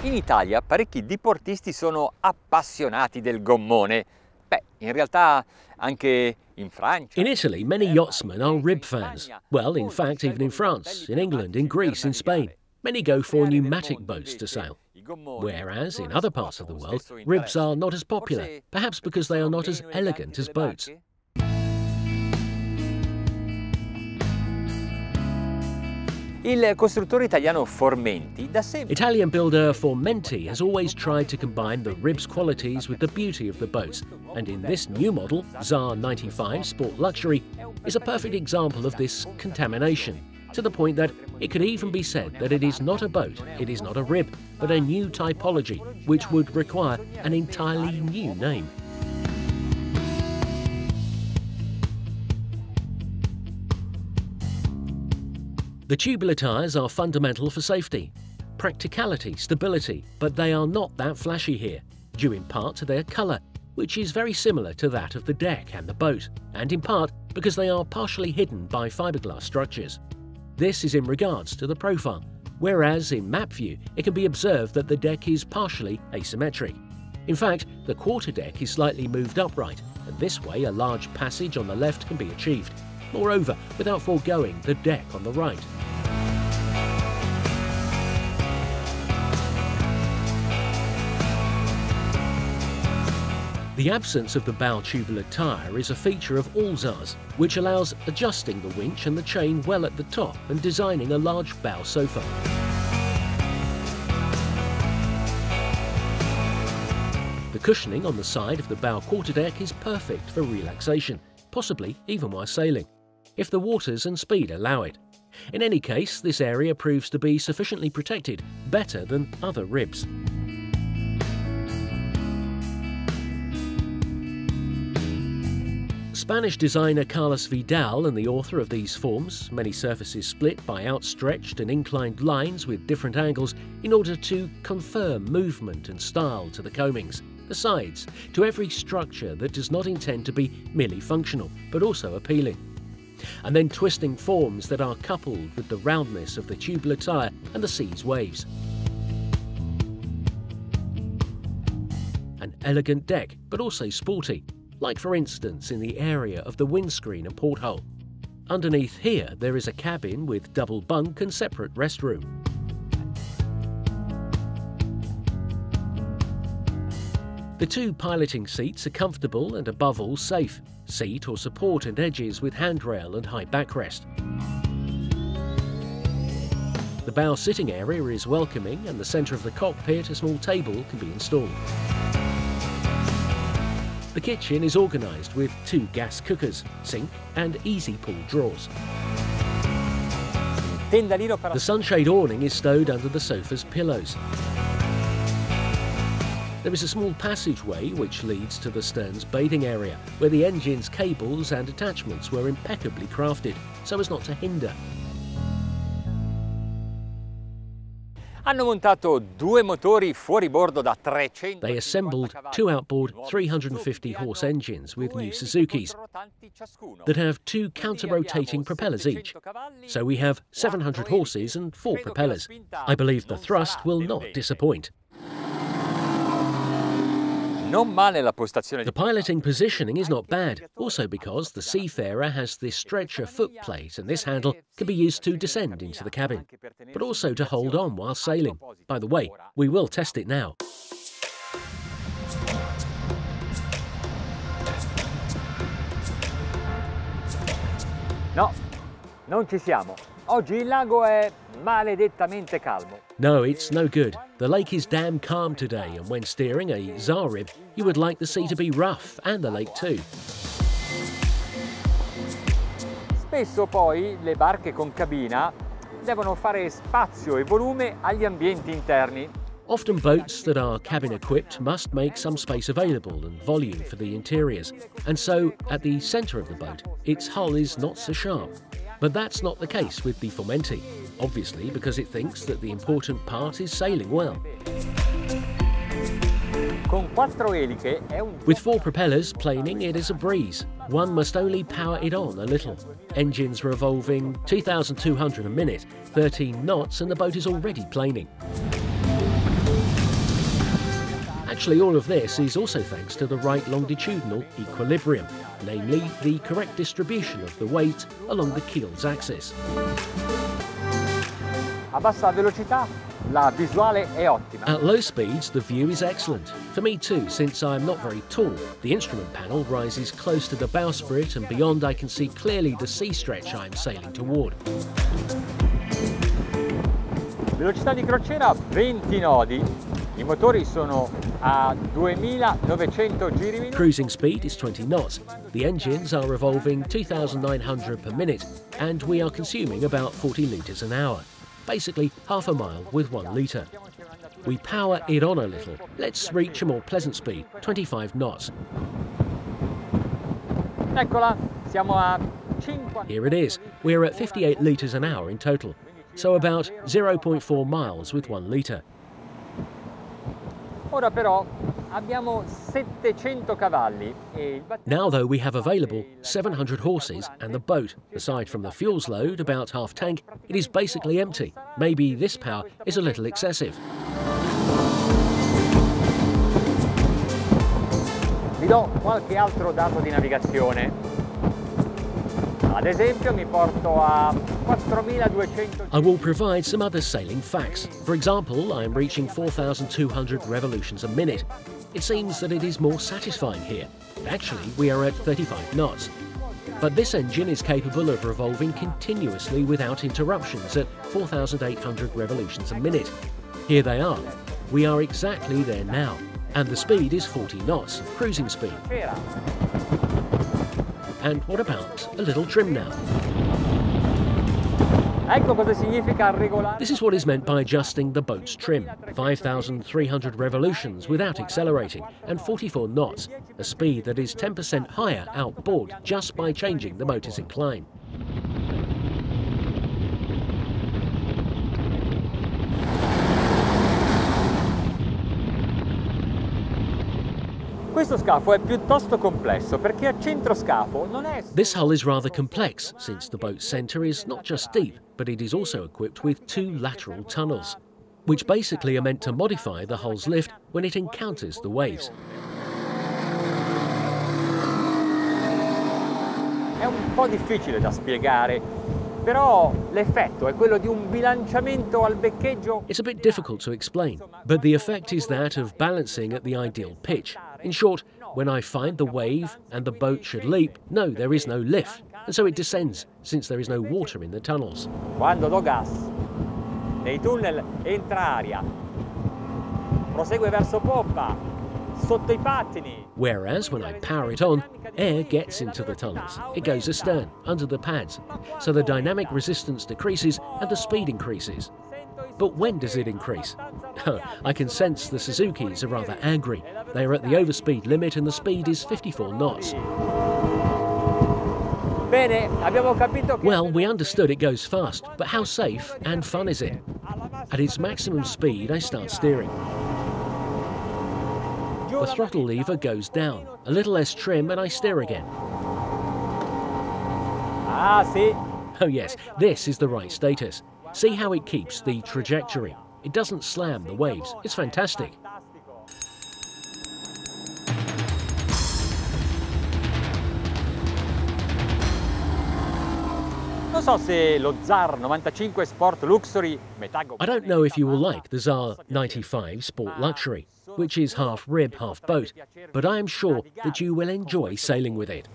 In Italia parecchi diportisti sono appassionati del gommone. Beh, in realtà anche in Francia. In Italy, many yachtsmen are rib fans. Well, in fact, even in France, in England, in Greece, in Spain, many go for pneumatic boats to sail. Whereas in other parts of the world, ribs are not as popular, perhaps because they are not as elegant as boats. Il costruttore italiano Formenti da sempre. Italian builder Formenti has always tried to combine the rib's qualities with the beauty of the boats, and in this new model, ZAR 95 Sport Luxury, is a perfect example of this contamination, to the point that it could even be said that it is not a boat, it is not a rib, but a new typology, which would require an entirely new name. The tubular tyres are fundamental for safety, practicality, stability, but they are not that flashy here, due in part to their colour, which is very similar to that of the deck and the boat, and in part because they are partially hidden by fiberglass structures. This is in regards to the profile, whereas in map view it can be observed that the deck is partially asymmetric. In fact, the quarterdeck is slightly moved upright, and this way a large passage on the left can be achieved. Moreover, without foregoing the deck on the right. The absence of the bow tubular tyre is a feature of all ZARs, which allows adjusting the winch and the chain well at the top and designing a large bow sofa. The cushioning on the side of the bow quarterdeck is perfect for relaxation, possibly even while sailing, if the waters and speed allow it. In any case, this area proves to be sufficiently protected, better than other ribs. Spanish designer Carlos Vidal and the author of these forms, many surfaces split by outstretched and inclined lines with different angles in order to confer movement and style to the coamings, the sides, to every structure that does not intend to be merely functional, but also appealing. And then twisting forms that are coupled with the roundness of the tubular tyre and the sea's waves. An elegant deck, but also sporty, like for instance in the area of the windscreen and porthole. Underneath here there is a cabin with double bunk and separate restroom. The two piloting seats are comfortable and above all safe. Seat or support and edges with handrail and high backrest. The bow sitting area is welcoming, and the centre of the cockpit a small table can be installed. The kitchen is organised with 2 gas cookers, sink and easy pull drawers. The sunshade awning is stowed under the sofa's pillows. There is a small passageway which leads to the stern's bathing area, where the engine's cables and attachments were impeccably crafted, so as not to hinder. Hanno montato 2 motori fuoribordo da 300. They assembled 2 outboard 350-horse engines with new Suzukis that have 2 counter-rotating propellers each. So we have 700 horses and 4 propellers. I believe the thrust will not disappoint. The piloting positioning is not bad, also because the seafarer has this stretcher footplate and this handle can be used to descend into the cabin, but also to hold on while sailing. By the way, we will test it now. No, non ci siamo. Oggi il lago è maledettamente calmo. No, it's no good. The lake is damn calm today, and when steering a ZAR rib, you would like the sea to be rough, and the lake too. Spesso poi le barche con cabina devono fare spazio e volume agli ambienti interni. Often boats that are cabin equipped must make some space available and volume for the interiors, and so at the centre of the boat, its hull is not so sharp. But that's not the case with the Formenti, obviously because it thinks that the important part is sailing well. With 4 propellers planing, it is a breeze. One must only power it on a little. Engines revolving 2,200 a minute, 13 knots, and the boat is already planing. Actually, all of this is also thanks to the right longitudinal equilibrium, namely the correct distribution of the weight along the keel's axis. A bassa velocità la visuale è ottima. At low speeds, the view is excellent. For me too, since I'm not very tall. The instrument panel rises close to the bowsprit, and beyond I can see clearly the sea stretch I'm sailing toward. Velocità di crociera 20 nodi. I motori sono a 2900 giri minuto. Cruising speed is 20 knots. The engines are revolving 2,900 per minute, and we are consuming about 40 litres an hour. Basically half a mile with 1 litre. We power it on a little. Let's reach a more pleasant speed, 25 knots. Eccola, siamo a 50. Here it is. We're at 58 litres an hour in total, so about 0.4 miles with 1 litre. Ora però abbiamo 700 cavalli e il Now though, we have available 700 horses, and the boat, aside from the fuels load, about half tank, it is basically empty. Maybe this power is a little excessive. Vi do qualche altro dato di navigazione. Ad esempio mi porto a 4200. I will provide some other sailing facts. For example, I am reaching 4,200 revolutions a minute. It seems that it is more satisfying here. Actually, we are at 35 knots. But this engine is capable of revolving continuously without interruptions at 4,800 revolutions a minute. Here they are. We are exactly there now. And the speed is 40 knots, cruising speed. And what about a little trim now? Ecco cosa significa regolare. This is what is meant by adjusting the boat's trim. 5,300 revolutions without accelerating, and 44 knots, a speed that is 10% higher outboard just by changing the motor's incline. Questo scafo è piuttosto complesso perché a centro scafo non è. This hull is rather complex, since the boat's centre is not just deep, but it is also equipped with 2 lateral tunnels, which basically are meant to modify the hull's lift when it encounters the waves. È un po' difficile da spiegare, però l'effetto è quello di un bilanciamento al beccheggio. It's a bit difficult to explain, but the effect is that of balancing at the ideal pitch. In short, when I find the wave and the boat should leap, no, there is no lift, and so it descends, since there is no water in the tunnels. Quando do gas, nei tunnel entra aria, prosegue verso poppa, sotto i pattini. Whereas when I power it on, air gets into the tunnels. It goes astern, under the pads, so the dynamic resistance decreases and the speed increases. But when does it increase? I can sense the Suzukis are rather angry. They are at the overspeed limit and the speed is 54 knots. Bene, abbiamo capito che. Well, we understood it goes fast, but how safe and fun is it? At its maximum speed, I start steering. The throttle lever goes down, a little less trim, and I steer again. Ah, sì. Oh yes, this is the right status. See how it keeps the trajectory. It doesn't slam the waves. It's fantastic. Non so se lo Tsar 95 Sport Luxury metà. I don't know if you will like the Tsar 95 Sport Luxury, which is half rib, half boat, but I am sure that you will enjoy sailing with it.